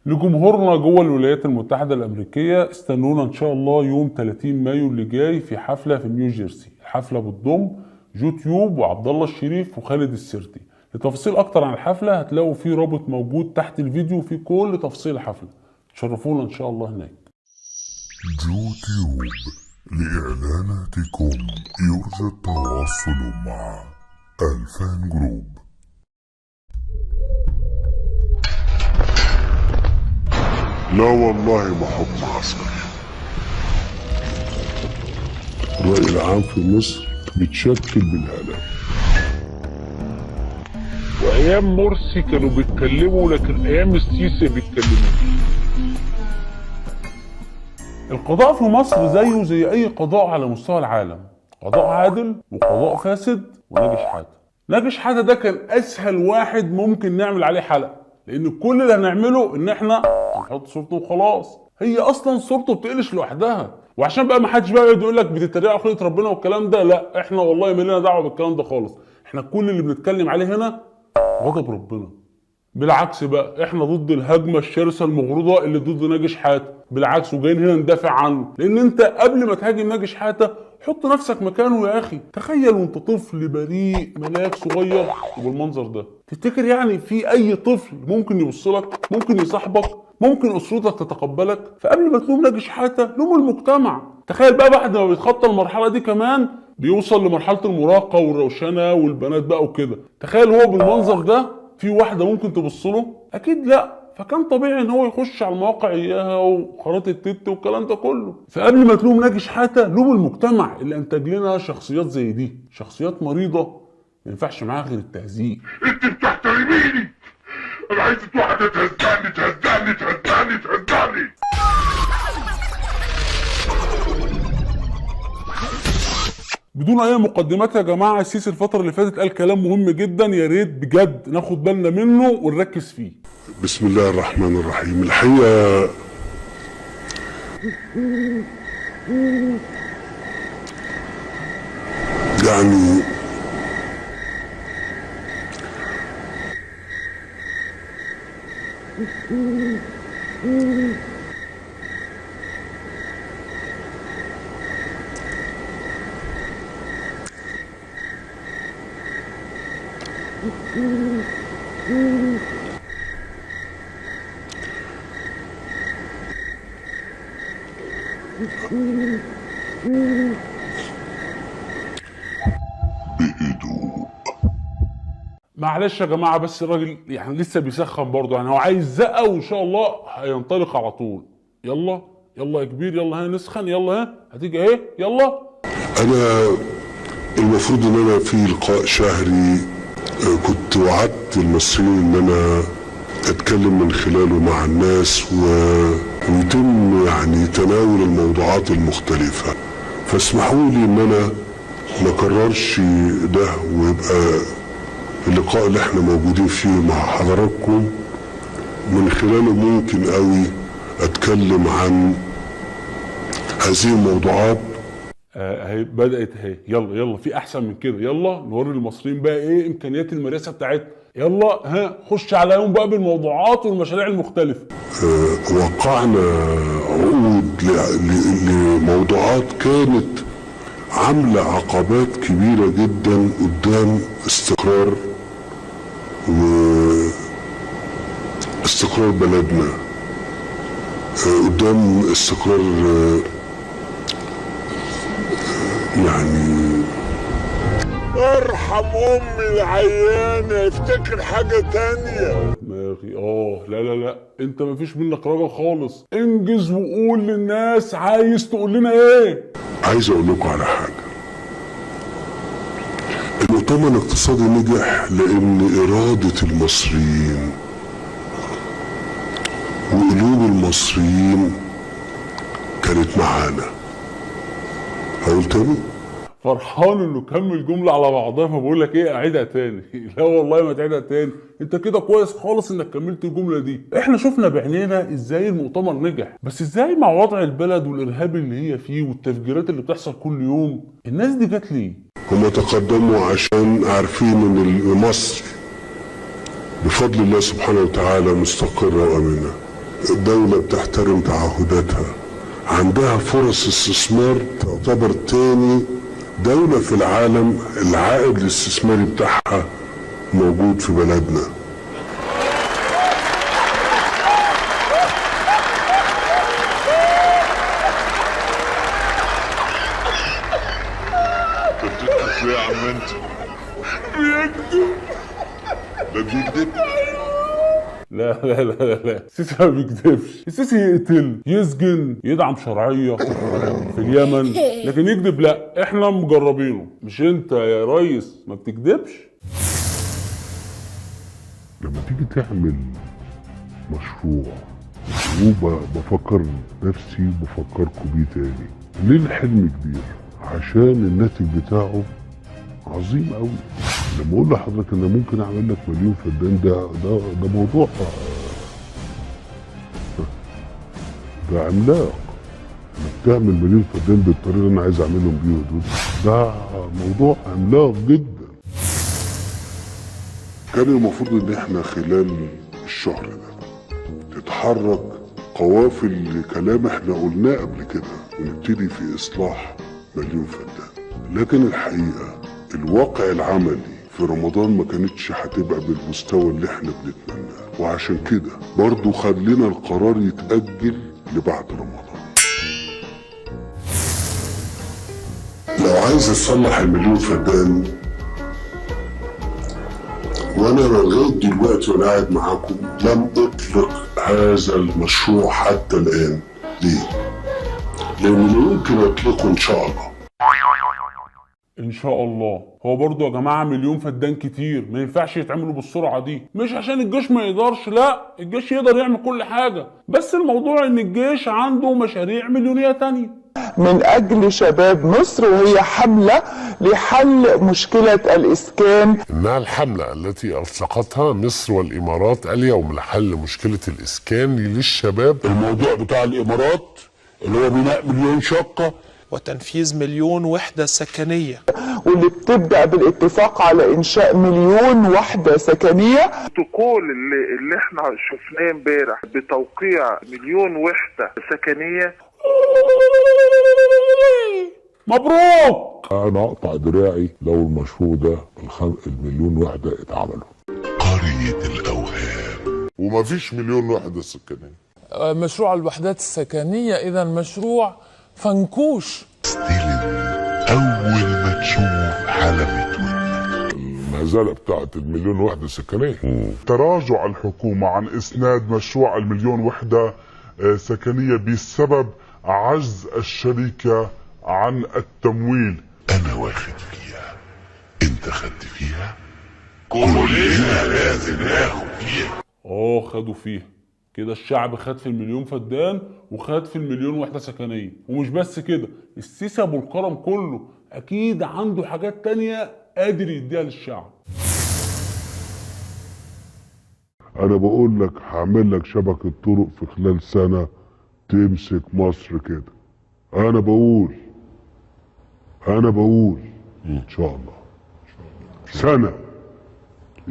لجمهورنا جوه الولايات المتحدة الأمريكية، استنونا إن شاء الله يوم 30 مايو اللي جاي في حفلة في نيوجيرسي. الحفلة بتضم جو تيوب وعبد الله الشريف وخالد السردي. لتفاصيل أكتر عن الحفلة هتلاقوا في رابط موجود تحت الفيديو في كل تفاصيل الحفلة. تشرفونا إن شاء الله هناك. جو تيوب، لإعلاناتكم يرجى التواصل مع الفان جروب. لا والله ما حكم عسكري. الرأي العام في مصر بيتشكل بالآلاف. وايام مرسي كانوا بيتكلموا، لكن ايام السيسي بيتكلموا. القضاء في مصر زيه زي أي قضاء على مستوى العالم، قضاء عادل وقضاء فاسد وناجي شحاتة. ناجي شحاتة ده كان أسهل واحد ممكن نعمل عليه حلقة، لأن كل اللي هنعمله إن إحنا نحط صورته وخلاص. هي أصلا صورته بتقلش لوحدها، وعشان بقى ما حدش بقى يقعد يقول لك بتتريق على خلقة ربنا والكلام ده، لا إحنا والله مالنا دعوة بالكلام ده خالص. إحنا كل اللي بنتكلم عليه هنا غضب ربنا. بالعكس بقى احنا ضد الهجمه الشرسه المغرضه اللي ضد ناجي شحاته، بالعكس وجايين هنا ندافع عنه. لان انت قبل ما تهاجم ناجي شحاته حط نفسك مكانه يا اخي. تخيل وانت طفل بريء ملاك صغير وبالمنظر ده، تفتكر يعني في اي طفل ممكن يبص لك، ممكن يصاحبك، ممكن اسرتك تتقبلك؟ فقبل ما تلوم ناجي شحاته لوم المجتمع. تخيل بقى بعد ما بيتخطى المرحله دي كمان بيوصل لمرحله المراهقه والروشنه والبنات بقى وكده. تخيل هو بالمنظر ده في واحدة ممكن تبص له؟ أكيد لأ. فكان طبيعي إن هو يخش على المواقع إياها وخرائط التت والكلام ده كله. فقبل ما تلوم ناجي شحاتة لوم المجتمع اللي أنتج لنا شخصيات زي دي، شخصيات مريضة ما ينفعش معاها غير التهزيق. انت بتحترميني، انا عايز واحدة تهزقني تهزقني تهزقني تهزقني. بدون اي مقدمات يا جماعه، السيسي الفتره اللي فاتت قال كلام مهم جدا، يا ريت بجد ناخد بالنا منه ونركز فيه. بسم الله الرحمن الرحيم. الحقيقه يعني بهدوء. معلش يا جماعه، بس الراجل يعني لسه بيسخن برضه، يعني هو عايز زقه وان شاء الله هينطلق على طول. يلا يلا يا كبير، يلا ها نسخن، يلا ها هتيجي اهي، يلا. انا المفروض ان انا في لقاء شهري كنت وعدت المصريين ان انا اتكلم من خلاله مع الناس ويتم يعني تناول الموضوعات المختلفة. فاسمحوا لي ان انا ما كررش ده، ويبقى اللقاء اللي احنا موجودين فيه مع حضراتكم من خلاله ممكن قوي اتكلم عن هذه الموضوعات. اهي بدات اهي، يلا يلا في احسن من كده، يلا نوري المصريين بقى ايه امكانيات المدرسه بتاعتنا. يلا ها خش على يوم بقى بالموضوعات والمشاريع المختلفه. وقعنا عقود لموضوعات كانت عامله عقبات كبيره جدا قدام استقرار واستقرار بلدنا، قدام استقرار يعني. ارحم امي العيانه، افتكر حاجه تانية. دماغي لا لا لا، انت مفيش منك رجا خالص. انجز وقول للناس عايز تقول لنا ايه. عايز اقول لكم على حاجه. المؤتمر الاقتصادي نجح لان اراده المصريين وقلوب المصريين كانت معانا. هقول تاني؟ فرحان انه كمل جمله على بعضها، فبقول لك ايه اعيدها تاني. لا والله ما تعيدها تاني، انت كده كويس خالص انك كملت الجمله دي. احنا شفنا بعينينا ازاي المؤتمر نجح، بس ازاي مع وضع البلد والارهاب اللي هي فيه والتفجيرات اللي بتحصل كل يوم الناس دي جت ليه؟ هم تقدموا عشان عارفين ان مصر بفضل الله سبحانه وتعالى مستقرة وامنة. دولة بتحترم تعهداتها، عندها فرص استثمار، تعتبر تاني دولة في العالم العائد الاستثماري بتاعها موجود في بلدنا. بتضحك ليه يا عم انت؟ بيكذب. ده بيكذب؟ لا لا لا لا، السيسي ما بيكذبش. السيسي يقتل، يسجن، يدعم شرعيه في اليمن، لكن يكذب لا. احنا مجربينه. مش انت يا ريس ما بتكذبش؟ لما تيجي تعمل مشروع وبفكر نفسي وبفكركم بيه تاني، ليه الحلم كبير؟ عشان الناتج بتاعه عظيم قوي. لما اقول لحضرتك ان ممكن اعمل لك مليون فدان، ده موضوع، ده عملاق. انك تعمل مليون فدان بالطريقه اللي انا عايز اعملهم بيه دول، ده موضوع عملاق جدا. كان المفروض ان احنا خلال الشهر ده تتحرك قوافل لكلام احنا قلناه قبل كده، ونبتدي في اصلاح مليون فدان. لكن الحقيقه الواقع العملي في رمضان ما كانتش هتبقى بالمستوى اللي احنا بنتمناه، وعشان كده برضو خلينا القرار يتأجل لبعد رمضان. لو عايز اصلح المليون فدان، وانا لغايه دلوقتي وانا قاعد معاكم لم اطلق هذا المشروع حتى الان. ليه؟ لانه يمكن اطلقه ان شاء الله. ان شاء الله. هو برضو يا جماعه مليون فدان كتير، ما ينفعش يتعملوا بالسرعه دي. مش عشان الجيش ما يقدرش، لا، الجيش يقدر يعمل كل حاجه، بس الموضوع ان الجيش عنده مشاريع مليونيه تانية من أجل شباب مصر، وهي حملة لحل مشكلة الإسكان. إنها الحملة التي أطلقتها مصر والإمارات اليوم لحل مشكلة الإسكان للشباب. الموضوع بتاع الإمارات اللي هو بناء مليون شقة وتنفيذ مليون وحدة سكنية، واللي بتبدأ بالاتفاق على إنشاء مليون وحدة سكنية. البروتوكول اللي احنا شفناه امبارح بتوقيع مليون وحدة سكنية. مبروك. أنا أقطع دراعي لو المشروع ده المليون وحدة اتعملوا. قرية الأوهام، ومفيش مليون وحدة سكنية. مشروع الوحدات السكنية إذا مشروع فنكوش. استلم أول ما تشوف حلبة ودنك. المهزلة بتاعت المليون وحدة سكنية. تراجع الحكومة عن إسناد مشروع المليون وحدة سكنية بسبب عجز الشركة عن التمويل. أنا واخد فيها، أنت خدت فيها، كلنا لازم ناخد فيها. خدوا فيها كده. الشعب خد في المليون فدان وخد في المليون وحدة سكنية. ومش بس كده، السيسي ابو الكرم كله اكيد عنده حاجات تانية قادر يديها للشعب. أنا بقول لك هعمل لك شبكة طرق في خلال سنة تمسك مصر كده. أنا بقول إن شاء الله سنة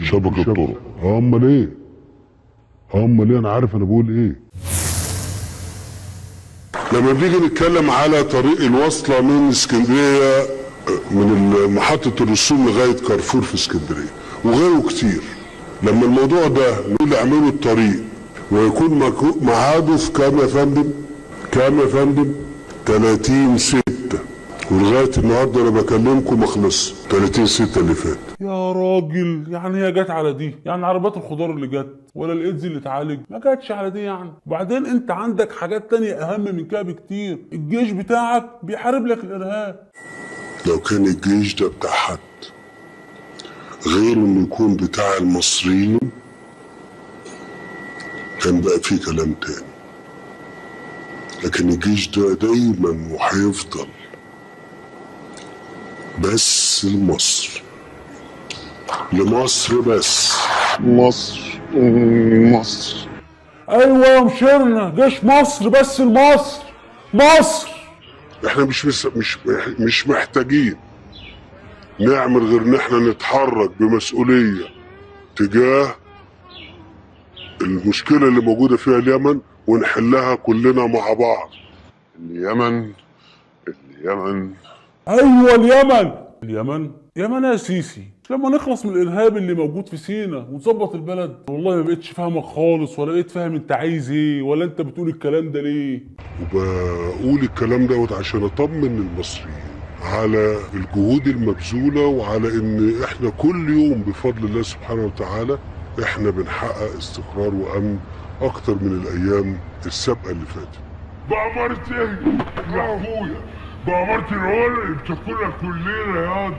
شبكة طرق. أمال إيه؟ أنا عارف أنا بقول إيه. لما بنيجي نتكلم على طريق الوصلة من اسكندرية، من محطة الرسوم لغاية كارفور في اسكندرية وغيره كتير، لما الموضوع ده نقول اعملوا الطريق ويكون ميعاده في كام يا فندم؟ 30/6، ولغايه النهارده انا بكلمكم ما خلصش. 30/6 اللي فات. يا راجل، يعني هي جت على دي؟ يعني عربيات الخضار اللي جت ولا الايدز اللي اتعالج ما جاتش على دي يعني؟ وبعدين انت عندك حاجات تانية اهم من كده بكتير. الجيش بتاعك بيحارب لك الارهاب. لو كان الجيش ده بتاع حد غير انه يكون بتاع المصريين كان بقى فيه كلام تاني، لكن الجيش ده دايما وهيفضل بس لمصر بس. مصر. ايوه مشيرنا، جيش مصر بس لمصر. مصر. احنا مش محتاجين نعمل غير ان احنا نتحرك بمسؤولية تجاه المشكلة اللي موجودة فيها اليمن ونحلها كلنا مع بعض. اليمن ايوه اليمن يا سيسي، لما نخلص من الارهاب اللي موجود في سينا ونظبط البلد. والله ما بقتش فاهمك خالص، ولا بقيت فاهم انت عايز ايه، ولا انت بتقول الكلام ده ليه. وبقول الكلام دوت عشان اطمن المصريين على الجهود المبذولة، وعلى ان احنا كل يوم بفضل الله سبحانه وتعالى احنا بنحقق استقرار وامن اكتر من الايام السابقة اللي فاتت. بأمارة ايه يا اخويا؟ بأمارة العلا اللي بتاكلها كلنا ياض.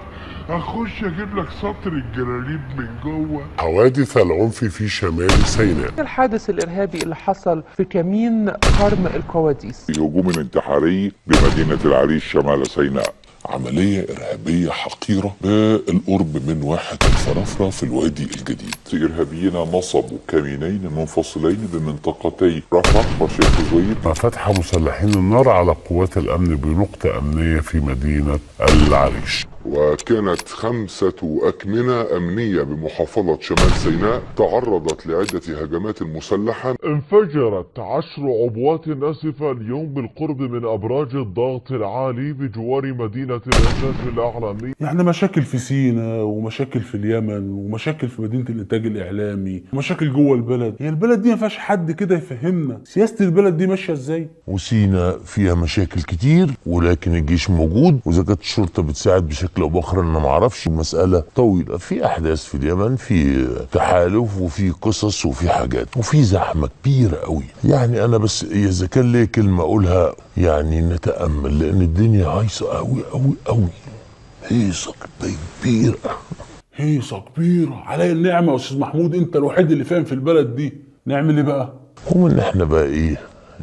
اخش اجيب لك سطر الجلاليب من جوه. حوادث العنف في شمال سيناء. الحادث الإرهابي اللي حصل في كمين قرم الكواديس. الهجوم الانتحاري بمدينة العريش شمال سيناء. عملية إرهابية حقيرة بالقرب من واحة الفرافرة في الوادي الجديد. إرهابيين نصبوا كمينين منفصلين بمنطقتي رفح وشيخ زويد. فتح مسلحين النار على قوات الأمن بنقطة أمنية في مدينة العريش. وكانت 5 أكمنة أمنية بمحافظة شمال سيناء تعرضت لعدة هجمات مسلحة. انفجرت 10 عبوات ناسفة اليوم بالقرب من أبراج الضغط العالي بجوار مدينة الإنتاج الإعلامي. يعني مشاكل في سينا ومشاكل في اليمن ومشاكل في مدينة الإنتاج الإعلامي ومشاكل جوه البلد. هي البلد دي ما فيهاش حد كده يفهمنا سياسة البلد دي ماشية ازاي. وسينا فيها مشاكل كتير، ولكن الجيش موجود، وإذا كانت الشرطة بتساعد بشكل أو بآخر أنا معرفش. المسألة طويلة، في أحداث في اليمن، في تحالف وفي قصص وفي حاجات وفي زحمة كبيرة قوي. يعني أنا بس إذا كان لي كلمة أقولها يعني نتأمل، لأن الدنيا هايصة قوي قوي قوي. هيصة كبيرة علي النعمة يا أستاذ محمود، أنت الوحيد اللي فاهم في البلد دي. نعمل إيه بقى؟ هم إن إحنا بقى إيه،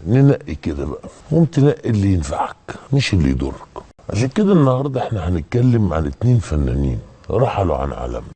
ننقي كده بقى، تنقي اللي ينفعك مش اللي يضرك. عشان كده النهارده احنا هنتكلم عن 2 فنانين رحلوا عن عالمنا.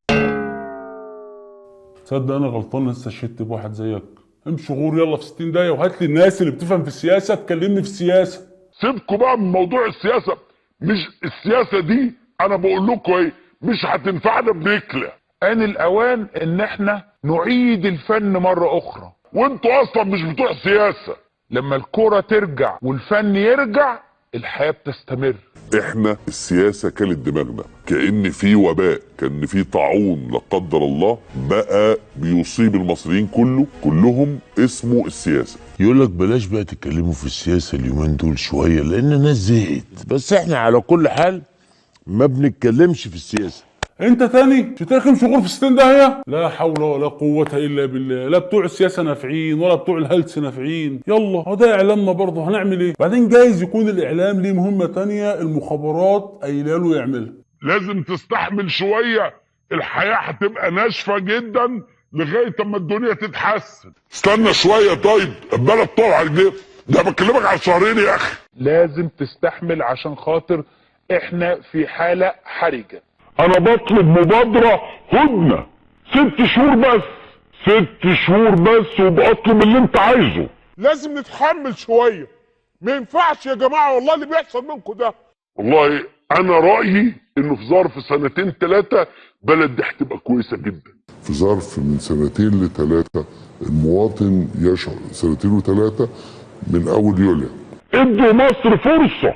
تصدق انا غلطان لسه شدت بواحد زيك. امشي غور يلا في 60 دقيقة وهات لي الناس اللي بتفهم في السياسة تكلمني في السياسة. سيبكوا بقى من موضوع السياسة. مش السياسة دي انا بقول لكم ايه، مش هتنفعنا بنكلة. آن الأوان إن إحنا نعيد الفن مرة أخرى. وأنتوا أصلا مش بتوع سياسة. لما الكرة ترجع والفن يرجع الحياة بتستمر. احنا السياسة كانت دماغنا، كأن في وباء، كأن في طاعون لا قدر الله بقى بيصيب المصريين كلهم اسمه السياسة. يقول لك بلاش بقى تتكلموا في السياسة اليومين دول شوية لأن الناس زهقت، بس احنا على كل حال ما بنتكلمش في السياسة. انت تاني تتركم شغل في 60 داهية؟ لا حول ولا قوة الا بالله. لا بتوع السياسة نافعين ولا بتوع الهلس نافعين. يلا هو ده اعلامنا برضه، هنعمل ايه؟ بعدين جايز يكون الاعلام ليه مهمة تانية المخابرات قايله له يعملها. لازم تستحمل شوية، الحياة هتبقى ناشفة جدا لغاية اما الدنيا تتحسن. استنى شوية طيب، البلد طلع جنيه، ده بكلمك على شهرين يا اخي. لازم تستحمل عشان خاطر احنا في حالة حرجة. انا بطلب مبادرة هدنة 6 شهور بس، 6 شهور بس، وبطلب اللي انت عايزه. لازم نتحمل شوية، ما ينفعش يا جماعة والله اللي بيحصل منكم ده. والله انا رأيي انه في ظرف 2 3 بلد دي هتبقى كويسة جدا. في ظرف من 2 ل3 المواطن يشعر 2 و3 من اول يوليو. ادوا مصر فرصة،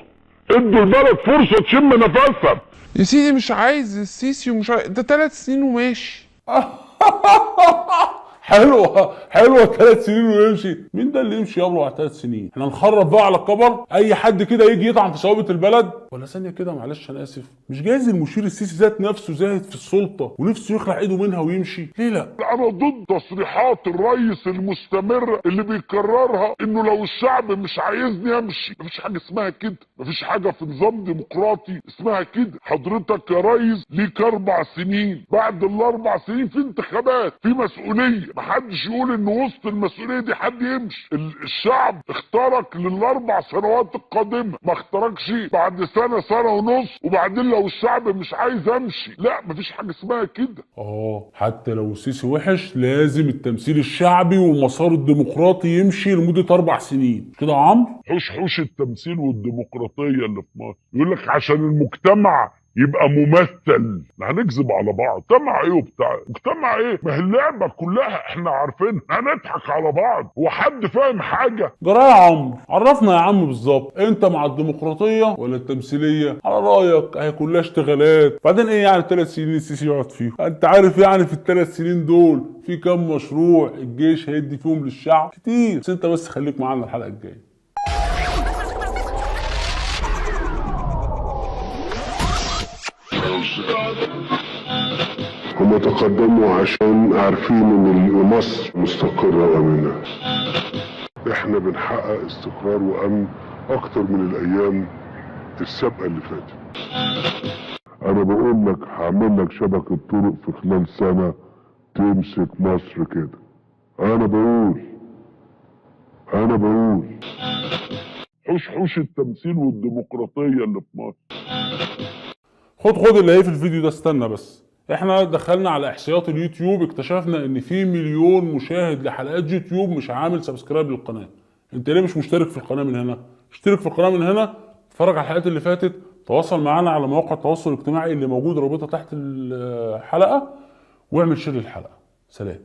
ادوا البلد فرصة تشم نفسها. يا سيدي مش عايز السيسي ومش عايز ده 3 سنين وماشي. حلوه 3 سنين ويمشي. مين ده اللي يمشي يابلو على 3 سنين؟ احنا نخرب بقى على الكبر اي حد كده يجي يطعن في ثوابت البلد؟ ولا ثانيه كده معلش انا اسف، مش جايز المشير السيسي ذات نفسه زاهد في السلطه ونفسه يخلع ايده منها ويمشي؟ ليه لا؟ انا ضد تصريحات الرئيس المستمره اللي بيكررها انه لو الشعب مش عايزني امشي. مفيش حاجه اسمها كده، مفيش حاجه في نظام ديمقراطي اسمها كده. حضرتك يا ريس ليك 4 سنين، بعد ال4 سنين في انتخابات، في مسؤوليه. محدش يقول ان وسط المسؤوليه دي حد يمشي. الشعب اختارك لل4 سنوات القادمه، ما اختاركش بعد سنه ونص وبعدين لو الشعب مش عايز امشي. لا مفيش حاجه اسمها كده. حتى لو السيسي وحش لازم التمثيل الشعبي والمسار الديمقراطي يمشي لمده 4 سنين كده يا عمرو. حوش التمثيل والديمقراطيه اللي في مصر. يقول لك عشان المجتمع يبقى ممثل. هنكذب على بعض. مجتمع ايه وبتاع مجتمع ايه؟ ما هي اللعبه كلها احنا عارفينها، هنضحك على بعض. هو حد فاهم حاجه؟ جرى يا عمرو، عرفنا يا عم بالظبط انت مع الديمقراطيه ولا التمثيليه؟ على رايك اهي كلها اشتغالات. بعدين ايه يعني ال3 سنين السيسي يقعد فيهم؟ انت عارف يعني في ال3 سنين دول في كام مشروع الجيش هيدي فيهم للشعب؟ كتير. بس انت بس خليك معانا الحلقه الجايه. هم تقدموا عشان عارفين ان مصر مستقرة وامنة. احنا بنحقق استقرار وامن اكتر من الايام السابقة اللي فاتت. انا بقول لك هعمل لك شبكة طرق في خلال سنة تمسك مصر كده. انا بقول حوش التمثيل والديمقراطيه اللي في مصر. خد اللي هي في الفيديو ده. استنى بس، احنا دخلنا على احصائيات اليوتيوب اكتشفنا ان في 1,000,000 مشاهد لحلقات يوتيوب مش عامل سبسكرايب للقناه. انت ليه مش مشترك في القناه من هنا؟ اشترك في القناه من هنا، اتفرج على الحلقات اللي فاتت، تواصل معانا على مواقع التواصل الاجتماعي اللي موجود رابطها تحت الحلقه، واعمل شير للحلقه. سلام.